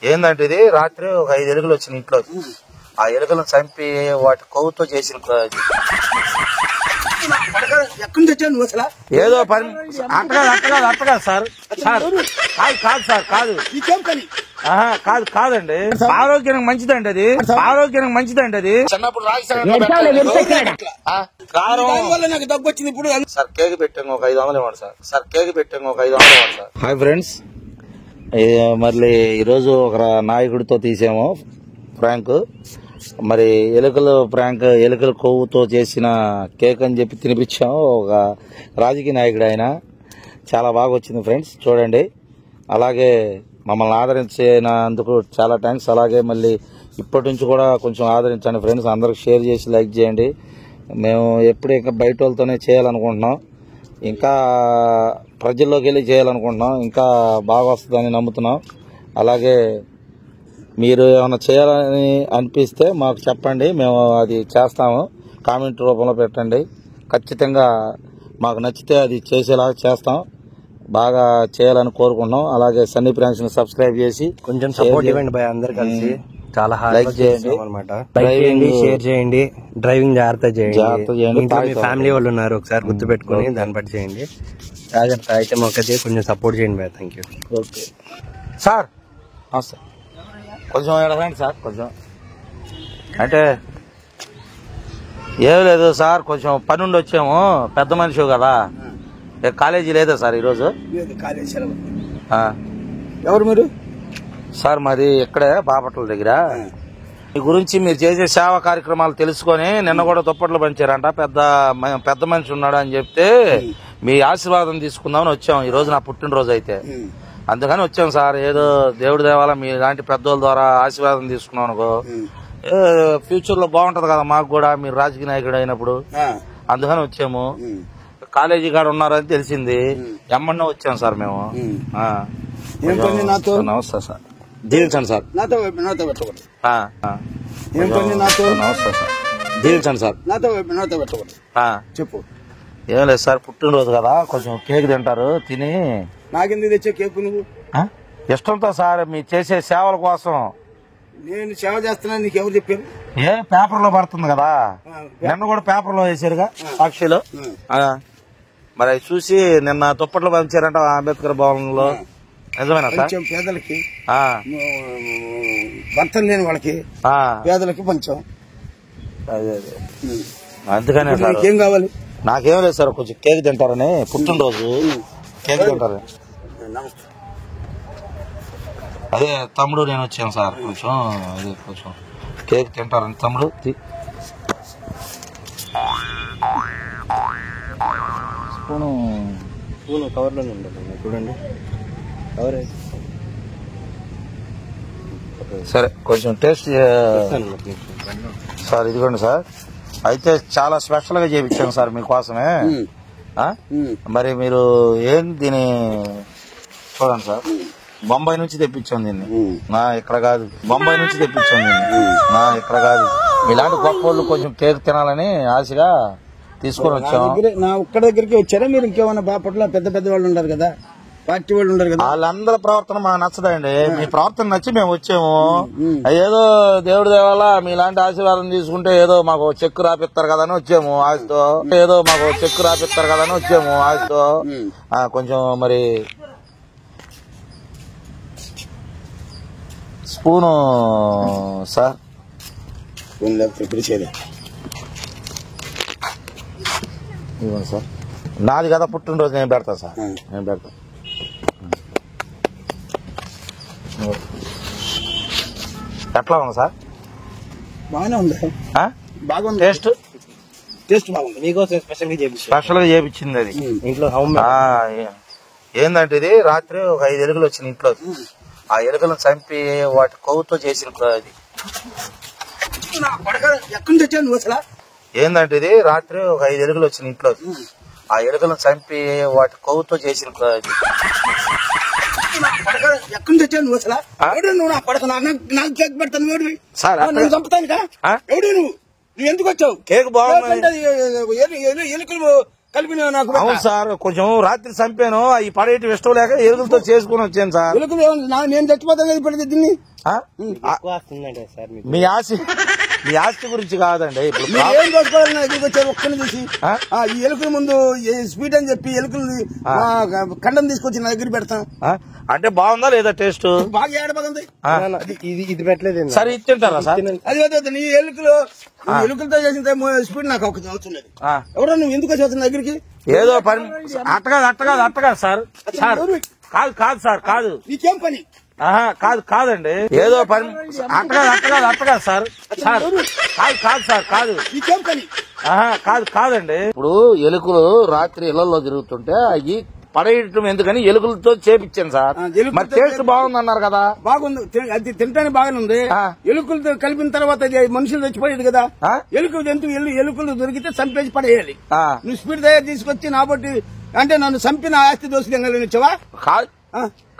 ఏందంటే ఇది రాత్రి ఒక 5 ఎలుకలు వచ్చిన ఇంట్లో. ఆ ఎలుకలను చంపి వాటి కొవ్వుతో చేసిన ఏదో పని అట్టగాదు సార్. కాదు సార్, కాదు కాదండి. ఆరోగ్యానికి మంచిదండి అది, ఆరోగ్యానికి మంచిదండి అది. చిన్నప్పుడు నాకు దగ్గు వచ్చింది. ఇప్పుడు సార్ కేక్ పెట్టాము ఒక 500 ఇవ్వండి సార్. సార్ కేక్ పెట్టాము ఒక 500 ఇవ్వండి సార్. హాయ్ ఫ్రెండ్స్, మళ్ళీ ఈరోజు ఒక నాయకుడితో తీసాము ప్రాంక్. మరి ఎలుకల కొవ్వుతో చేసిన కేక్ అని చెప్పి తినిపించాము. ఒక రాజకీయ నాయకుడు ఆయన. చాలా బాగా వచ్చింది ఫ్రెండ్స్, చూడండి. అలాగే మమ్మల్ని ఆదరించినందుకు చాలా థ్యాంక్స్. అలాగే మళ్ళీ ఇప్పటి నుంచి కూడా కొంచెం ఆదరించండి ఫ్రెండ్స్. అందరికి షేర్ చేసి లైక్ చేయండి. మేము ఎప్పుడు ఇంకా బయట వాళ్ళతోనే చేయాలనుకుంటున్నాం, ఇంకా ప్రజల్లోకి వెళ్ళి చేయాలనుకుంటున్నాం. ఇంకా బాగా వస్తుందని నమ్ముతున్నాం. అలాగే మీరు ఏమైనా చేయాలని అనిపిస్తే మాకు చెప్పండి, మేము అది చేస్తాము. కామెంట్ రూపంలో పెట్టండి. ఖచ్చితంగా మాకు నచ్చితే అది చేసేలాగా చేస్తాం. బాగా చేయాలని కోరుకుంటున్నాం. అలాగే సన్నీ ప్రాంక్స్ ని సబ్స్క్రైబ్ చేసి కొంచెం సపోర్ట్ ఇవ్వండి భయ. అందరు కలిసి చాలా లైక్ చేయండి అనమాట. షేర్ చేయండి. డ్రైవింగ్ జాగ్రత్త చేయండి. మీ ఫ్యామిలీ వాళ్ళు ఉన్నారు, ఒకసారి గుర్తు పెట్టుకుని దాన్ని బట్టి చేయండి. జాగ్రత్త అయితే మొక్కతే కొంచెం సపోర్ట్ చేయండి భయ. Thank you. Okay sir. Sir కొంచెం ఎడగండి సార్. కొంచెం అంటే ఏం లేదు సార్, కొంచెం పని ఉండి వచ్చాము. పెద్ద మనిషి కదా. కాలేజీ లేదా సార్ ఈరోజు? ఎవరు మీరు? సార్ మాది ఇక్కడే బాపట్ల దగ్గర. మీ గురించి మీరు చేసే సేవా కార్యక్రమాలు తెలుసుకొని నిన్న కూడా దుప్పట్లు పంచారంట. పెద్ద మనిషి ఉన్నాడు అని చెప్తే మీ ఆశీర్వాదం తీసుకుందామని వచ్చాం. ఈ రోజు నా పుట్టినరోజు అయితే అందుకని వచ్చాం సార్. ఏదో దేవుడి దేవాల మీ లాంటి పెద్దోళ్ళ ద్వారా ఆశీర్వాదం తీసుకున్నాం అనుకో, ఫ్యూచర్ లో బాగుంటది కదా మాకు కూడా, మీరు రాజకీయ నాయకుడు అయినప్పుడు. అందుకని వచ్చాము. కాలేజీ కాడ ఉన్నారని తెలిసింది, ఎమ్మన్నా వచ్చాం సార్ మేము. నమస్తే సార్. దీవించండి సార్. నమస్తే సార్. దీవించండి సార్. చెప్పు. ఏం లేదు సార్, పుట్టినరోజు కదా, కొంచెం కేక్ తింటారు. తిని నాకెందుకు తెచ్చే కేక్ నువ్వు? ఇష్టంతో సార్, మీ చేసే సేవల కోసం. నేను సేవ చేస్తున్నా, నీకు ఎవరు చెప్పారు? పేపర్ లో పడుతుంది కదా, నిన్న కూడా పేపర్ లో వేసారుగా సాక్షిలో. మరి అవి చూసి నిన్న దుప్పట్లు పంచారంట అంబేద్కర్ భవన్ లో. నిజమేనా సార్? పేదలకి, భర్తలు లేని వాళ్ళకి, పేదలకి పంచాం. అదే అందుకనే సార్. ఏం కావాలి? నాకేం లేదు సార్, కొంచెం కేక్ తింటారని. పుట్టినరోజు కేక్ తింటారు. అదే తమ్ముడు నేను వచ్చాను సార్. కొంచెం అదే కొంచెం కేక్ తింటారని. తమ్ముడు స్పూను కవర్లోనే ఉండాలి చూడండి. కవర్ సరే, కొంచెం టేస్ట్ సార్. ఇదిగోండి సార్. అయితే చాలా స్పెషల్ గా చేయించాను సార్ మీకోసమే. మరి మీరు ఏం దీని చూడండి సార్. బొంబాయి నుంచి తెప్పించాం దీన్ని. ఇక్కడ కాదు, బొంబాయి నుంచి తెప్పించాం దీన్ని. ఇక్కడ కాదు. ఇలాంటి గొప్ప వాళ్ళు కొంచెం కేక్ తినాలని ఆశగా తీసుకొని వచ్చాము. నా ఒక్క దగ్గరికి వచ్చారా మీరు? ఇంకేమన్నా బాపట్ల పెద్ద పెద్ద వాళ్ళు ఉన్నారు కదా, పార్టీ వాళ్ళు ఉన్నారు కదా, వాళ్ళందరి ప్రవర్తన మాకు నచ్చదండి. మీ ప్రవర్తన నచ్చి మేము వచ్చాము. ఏదో దేవుడి దేవాల మీలాంటి ఆశీర్వాదం తీసుకుంటే ఏదో మాకు చెక్కు రాపిస్తారు కదా అని వచ్చాము ఆశతో. కొంచెం మరి స్పూను సార్. ఇవ్వండి సార్. నాది కదా పుట్టినరోజు, నేను పెడతా సార్. నేను పెడతా. ఎట్లా ఉంది సార్? బాగానే ఉంది. బాగుంది. టేస్ట్ బాగుంది. మీకోసం స్పెషల్ గా చేయించింది అది ఇంట్లో. ఏందంటే ఇది రాత్రి ఒక 5 ఎలుకలు వచ్చిన ఇంట్లో. ఆ ఎలుకలను చంపి వాటి కొవ్వుతో చేసిన అది. ఎక్కడి నుంచి వచ్చావు నువ్వు అసలు? ఏందంటే ఇది రాత్రి ఒక 5 ఎలుకలు వచ్చిన ఇంట్లో. ఆ ఎలుకలను చంపి వాటి కొవ్వుతో చేసిన అది. ఎక్కడి నుంచి వచ్చావు నువ్వు అసలు? నువ్వు నా కొడక నాకు కేక్ పెడతాను. ఎవడు సార్? నేను చంపుతాను. ఎవడు నువ్వు? నువ్వు ఎందుకు వచ్చావు? కేక్ బాగుంది. ఎలుకలు కలిపిన నాకు అవును సార్, కొంచెం రాత్రి చంపాను, ఈ పడేటి ఇష్టం లేక ఎలుకలతో చేసుకుని వచ్చాను సార్. ఎలుకలు నేను చచ్చిపోతాను ఇప్పుడు దీన్ని. మీ ఆస్తి గురించి కాదండి. ఇప్పుడు ఏం దోచుకోవాలి నా దగ్గరికి వచ్చారు ఒక్కని చూసి. ఈ ఎలుకల ముందు స్వీట్ అని చెప్పి ఎలుకలు కండం తీసుకొచ్చి నా దగ్గర పెడతాం. అంటే బాగుందా లేదా టేస్ట్? బాగా ఏడబాగుంది. ఇది పెట్టలేదు సరే ఇచ్చింటారా సార్? అది నీ ఎలుకలతో చేసిన స్పీడ్ నాకు ఒక అవుతున్నది. ఎవరో నువ్వు ఎందుకు వచ్చి దగ్గరికి? ఏదో పని అట్టగా సార్. కాదు సార్, కాదు. నీకేం పని? కాదండి, ఏదో పని అట్టగా సార్. కాదు సార్, కాదు. నీకేం పని? కాదండి. ఇప్పుడు ఎలుకలు రాత్రి ఇళ్లలో తిరుగుతుంటే అవి పడేయటం ఎందుకని ఎలుకలతో చేపించాను సార్. మరి టేస్ట్ బాగుందన్నారు కదా? బాగుంది, అది తింటానే బాగానే ఉంది. ఎలుకలతో కలిపిన తర్వాత మనుషులు చచ్చిపోయేది కదా. ఎలుకలు దొరికితే చంపేసి పడేయాలి. నువ్వు స్పీడ్ తయారు తీసుకొచ్చి నా బట్టి అంటే నన్ను చంపిన ఆస్తి దోసుకెళ్ళి వచ్చావా?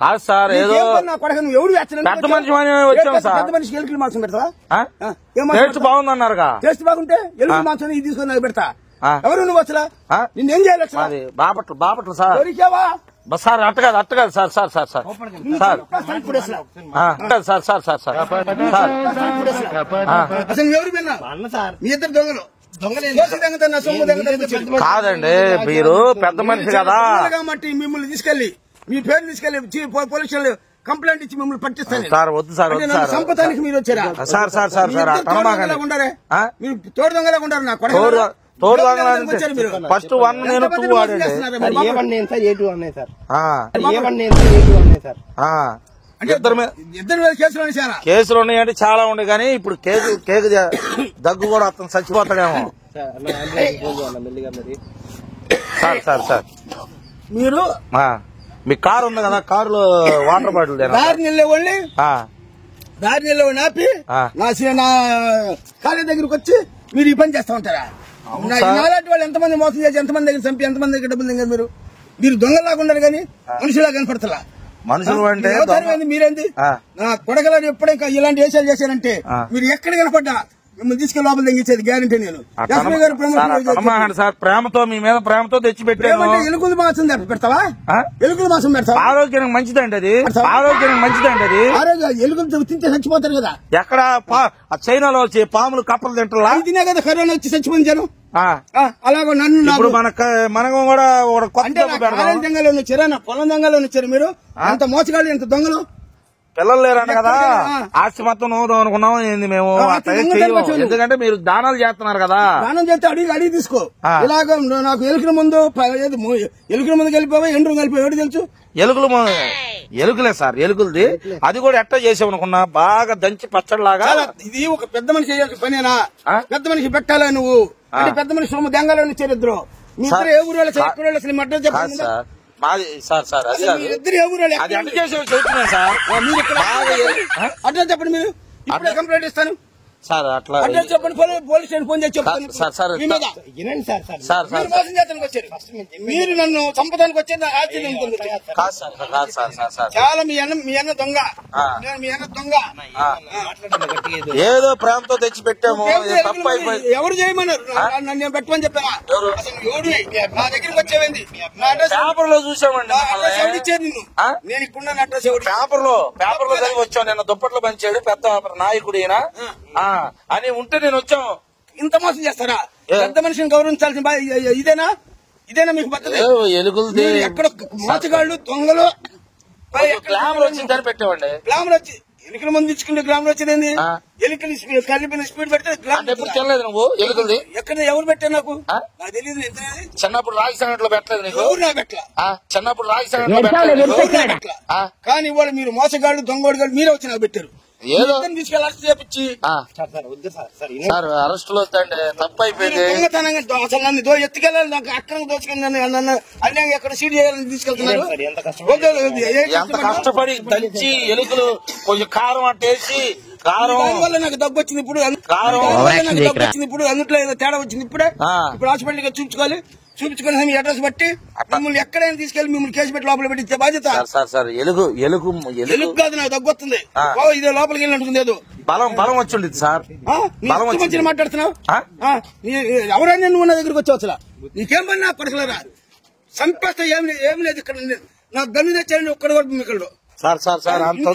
కాదు సార్, ఏదో ఎవరు పెద్ద మనిషి వచ్చాం సార్. పెద్ద మనిషికి ఎలుకలు మాంసం పెడతావా? టేస్ట్ బాగుందన్నారు. టేస్ట్ బాగుంటే ఎలుకల మాంసం ఇది తీసుకొని నాకు పెడతా. ఎవరు నువ్వు అసలు? నిన్నేం చేయాలి? బాపట్లు సార్. దొరికావా సార్? అట్టగాదు సార్. అసలు ఎవరు విన్నా? మీ ఇద్దరు దొంగలు. కాదండి, మీరు పెద్ద మనిషి కదా. కాబట్టి మిమ్మల్ని తీసుకెళ్లి మీ పేరు తీసుకెళ్లి పోలీస్ కంప్లైంట్ ఇచ్చి మిమ్మల్ని పట్టిస్తాను సార్. వద్దు సార్, సంపదానికి మీరు వచ్చారా? సార్ మీరు తోడు దొంగలాగా ఉండారు. నా కొడుకు ఫస్ట్ 1 నేను 2 వాడండి. ఇద్దరు మీద కేసులు ఉన్నాయంటే చాలా ఉండే, కానీ ఇప్పుడు కేకు దగ్గు కూడా అతను చచ్చిపోతాడేమో. సార్ మీరు మీ కారు ఉంది కదా, కారులో వాటర్ బాటిల్ దారి నిలవండి ఆపి నా కాలేజ్ దగ్గరకు వచ్చి మీరు ఈ పని చేస్తా ఉంటారా? నాలాంటి వాళ్ళు ఎంతమంది మోసం చేసి ఎంతమంది దగ్గర చంపి ఎంతమంది దగ్గర డబ్బులు దిగారు? మీరు దొంగలాగా ఉన్నారు కానీ మనుషులా కనపడతలా. మనుషులు అంటే మీరేంది? నా కొడగలని ఎప్పుడైనా ఇలాంటి వేషాలు చేశారంటే మీరు ఎక్కడ కనపడ్డా మిమ్మల్ని తీసుకెళ్ళి లోపల తెగించేది గ్యారంటీ. నేను సార్ ప్రేమతో మీ మీద ప్రేమతో తెచ్చి పెట్టాను. ఎలుకల మాంసం పెడతావా? ఎలుకల మాంసం పెడతావా? ఆరోగ్యానికి మంచిదండి అది. ఎలుకలు తింటే చచ్చిపోతారు కదా. ఎక్కడ చైనాలో వచ్చి పాములు కప్పలు తింటారా? తినే కదా కరోనా వచ్చి చచ్చిపోయించాను. అలాగే నన్ను మనం కూడా దొంగలో వచ్చారా? నా పొలం దొంగలో వచ్చారు మీరు. అంత మోసగాళ్ళు, ఎంత దొంగలు. పిల్లలు లేరంట కదా, ఆస్తి మొత్తం నోదాం అనుకున్నాం. ఏంది మేము ఎందుకంటే మీరు దానాలు చేస్తున్నారు కదా. దానం చేస్తే అడిగి తీసుకో. ఇలాగ నాకు ఎలుకల ముందు కలిపోవా ఎండ్రు కలిపోయి తెలుసు. ఎలుకలే సార్, ఎలుకలది. అది కూడా ఎట్లా చేసామనుకున్నా, బాగా దంచి పచ్చడిలాగా. ఇది ఒక పెద్ద మనిషి చేయాల్సిన పనేనా? పెద్ద మనిషి పెట్టాలా నువ్వు? అంటే పెద్ద మనిషి సొమ్ము దెంగలో వచ్చారు ఇద్దరు. మీ ఇద్దరు ఏ ఊరు వాళ్ళు అసలు మడ్డ చెప్పండి సార్. ఇద్దరు ఏ ఊరు అది అడ్డు చేసి చెబుతున్నాను సార్. మీరు అడ్డా చెప్పండి. మీరు ఇప్పుడే కంప్లైంట్ ఇస్తాను సార్. అట్లా చెప్పండి, పోలీస్ స్టేషన్ ఫోన్ చేసి చెప్తాను. మీరు నన్ను చంపడానికి వచ్చేది చాలా. మీ అన్న దొంగ, మీ అన్న దొంగ. ఏదో ప్రేమతో తెచ్చి పెట్టాము, తప్పు అయిపోయింది. ఎవరు చేయమన్నారు? నన్ను పెట్టమని చెప్పారా? నా దగ్గరికి వచ్చేవింది. పేపర్ లో చూసామండి. ఎవరిచ్చారు నిన్ను? నేను ఇప్పుడున్న అడ్రస్ పేపర్ లో చదివి వచ్చాను. నిన్న దుప్పట్లు పంచాడు పెద్ద నాయకుడు ఈయన అని ఉంటే నేను వచ్చాము. ఇంత మోసం చేస్తారా? పెద్ద మనిషిని గౌరవించాల్సిన ఇదేనా మీకు పద్ధతి? ఎలుకలు ఎక్కడ మోసగాళ్ళు, దొంగలు. గ్లామర్ వచ్చిందని పెట్టేవాడి. గ్లామర్ వచ్చి ఎలుకల ముందు ఇచ్చుకుంటే గ్లామర్ వచ్చేది. ఎలుకలు కలిపిన స్పీడ్ పెడితే ఎప్పుడు తినలేదు నువ్వు ఎలుకలది? ఎక్కడ ఎవరు పెట్టారు? నాకు తెలియదు. చిన్నప్పుడు రాగి సంగట్లో పెట్టలేదు నీకు? ఎవరు నా పెట్టలా. చిన్నప్పుడు రాగి సంగట్లో పెట్టలేదు. కానీ ఇవాళ మీరు మోసగాళ్ళు, దొంగోడుగాళ్ళు మీరే వచ్చి నాకు పెట్టారు. ఏదో తీసుకెళ్ళి అరెస్ట్ చేపించి సార్ అరెస్ట్ లో తప్పు అయిపోయింది. దొంగతనంగా అసలు నన్ను ఎత్తుకెళ్ళాలి, నాకు అక్కడ దోచుకెళ్ళి నన్ను అన్యాయం ఎక్కడ సీడ్ చేయాలని తీసుకెళ్తున్నారు. ఎంత కష్టపడి దంచి ఎలుకలు కొంచెం కారం అంటేసి వల్ల నాకు దగ్గు వచ్చింది. ఇప్పుడు అన్నిట్లో ఏదో తేడా వచ్చింది. ఇప్పుడు హాస్పిటల్కి చూపించుకొని మీ అడ్రస్ బట్టి మిమ్మల్ని ఎక్కడైనా తీసుకెళ్లి మిమ్మల్ని కేసు పెట్టి లోపల పెట్టించే బాధ్యత. ఎలుగు కాదు, నాకు దగ్గు వస్తుంది. ఇదే లోపలికి వెళ్ళినట్టుంది. ఏదో బలం వచ్చింది సార్. మంచిగా మాట్లాడుతున్నావు. ఎవరైనా నువ్వు నా దగ్గరకు వచ్చావు అసలు? నీకేం పని నా కొడకలరా చంపేస్తే ఏం లేదు ఇక్కడ నా గన్ను తెచ్చారని ఒక్కడి వరకు మీకు సార్ సార్ సార్ అంత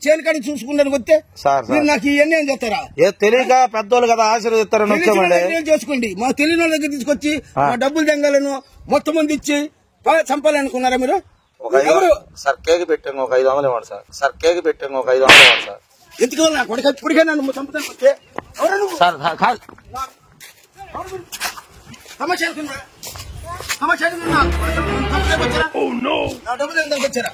చేలికాడి చూసుకున్నాను వస్తే సార్ మీరు నాకు ఇవన్నీ ఏం చేస్తారా తెలియక పెద్దోళ్ళు కదా ఆశీర్వదిస్తారని వచ్చామండి చేసుకోండి మా తెలియని వాళ్ళ దగ్గర తీసుకొచ్చి మా డబ్బులు దెంగాలను మొత్తం మంది ఇచ్చి చంపాలనుకున్నారా మీరు సార్ కేక్ పెట్టాము ఒక 500 ఇవ్వండి సార్ సార్ కేక్ పెట్టాము ఒక 500 ఇవ్వండి సార్ ఎందుకు నా కొడుకు ఇప్పటికే నన్ను చంపుతాను వస్తే సార్ సమస్య నా డబ్బులు ఎందుకు వచ్చారా